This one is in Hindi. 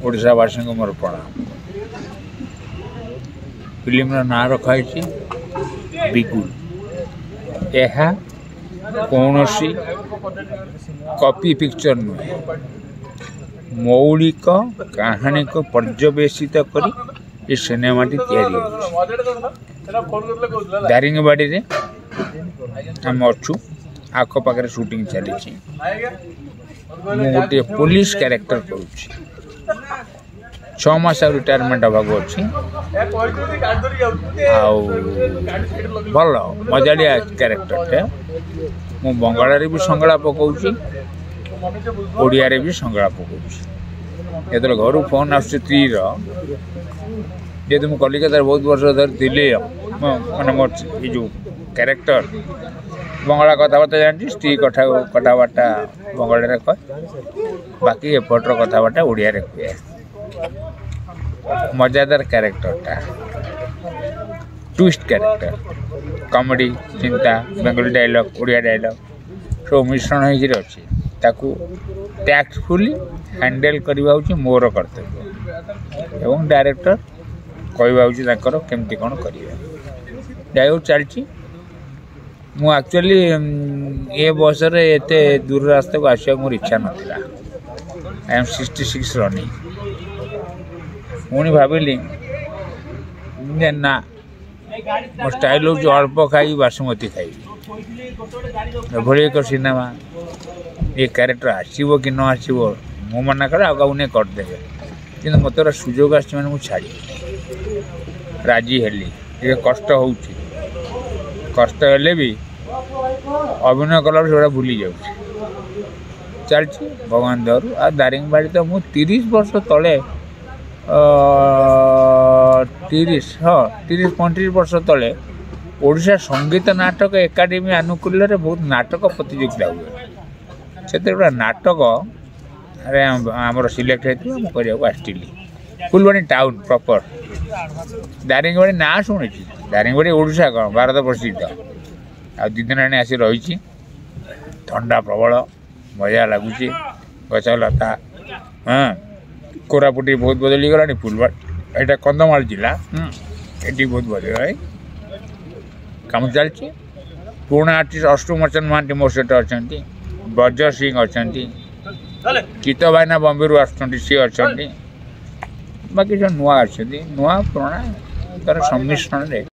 ओडावासी को मोर प्रणाम। फिल्म ना रखाई बिगुल। यह कौन सी कॉपी पिक्चर नुहे, मौलिक कहानी को पर्यवेसित कर सिनेमा दारिंगबाड़ी रे आम अच्छु आख पाखे शूटिंग चली। गोटे पुलिस कैरेक्टर करुच्ची 6 मास रिटायरमेंट हवा अच्छी भल मजाड़िया कैरेक्टर मु बंगाल भी संगला पकाऊँ ओडिया भी संगला पकाऊँ। जो घर फोन आस स्त्री जेहतु मुझे कलिकतार बहुत वर्ष धरी थी मैंने मोर जो कैरेक्टर बंगला कथबार्ता जानती स्त्री कथबार्ता बंगाली कह बाकी एपटर कथबार्ता ओडिया कहे। मजादार कैरेक्टरटा ट्विस्ट कैरेक्टर कॉमेडी चिंता बेंगली डायलॉग ओडिया डायलॉग सब मिश्रण होकर अच्छी टैक्टफुली हैंडल करवा मोर कर्तव्य एवं डायरेक्टर कहवा केमती कौन करें चलती। मु एक्चुअली ये बयस एत दूर रास्ता को आसा मोर इच्छा नाला। आई एम 66 रनिंग पुणी भाविली ना मो स्टाइल हूँ अल्प खाई बासुमती खाई भले एक सिनेमा ये कैरेक्टर आसो कि न आसो मु मना कर आगे करदे कि मत सुजोग आने छाड़ी राजी हेली ये कष्ट हो कष्ट हेले भी अभिनय कला से भूली जाऊँ चलती भगवान दयारू। आ दारिंगबाड़ी तो मु 30 वर्ष तले 30-35 वर्ष तले ओडिशा संगीत नाटक एकाडेमी आनुकूल्य बहुत नाटक प्रतियोगिता हुए से नाटक अरे आमर सिलेक्ट होता आसली फुलवाणी टाउन प्रॉपर दारिंगबाड़ी ना शुणी दारिंगबाड़ी ओडिशा कौन भारत प्रसिद्ध आ 2 दिन आने आसी रही ठंडा प्रबल मजा लगुच गछ लता हाँ कोरापुटी बहुत बदली गला फुलवाड़ी यहाँ कंधमाल जिला ये बहुत बदल कम चलती। पुराणा आर्टिस्ट अष्टुमचन महांती मोर सहित अच्छा ब्रज सिंह अच्छा गीत भाईना बम्बे रू सी अच्छा बाकी सब नुआ अच्छा नुआ पुराणा तार सम्मिश्रण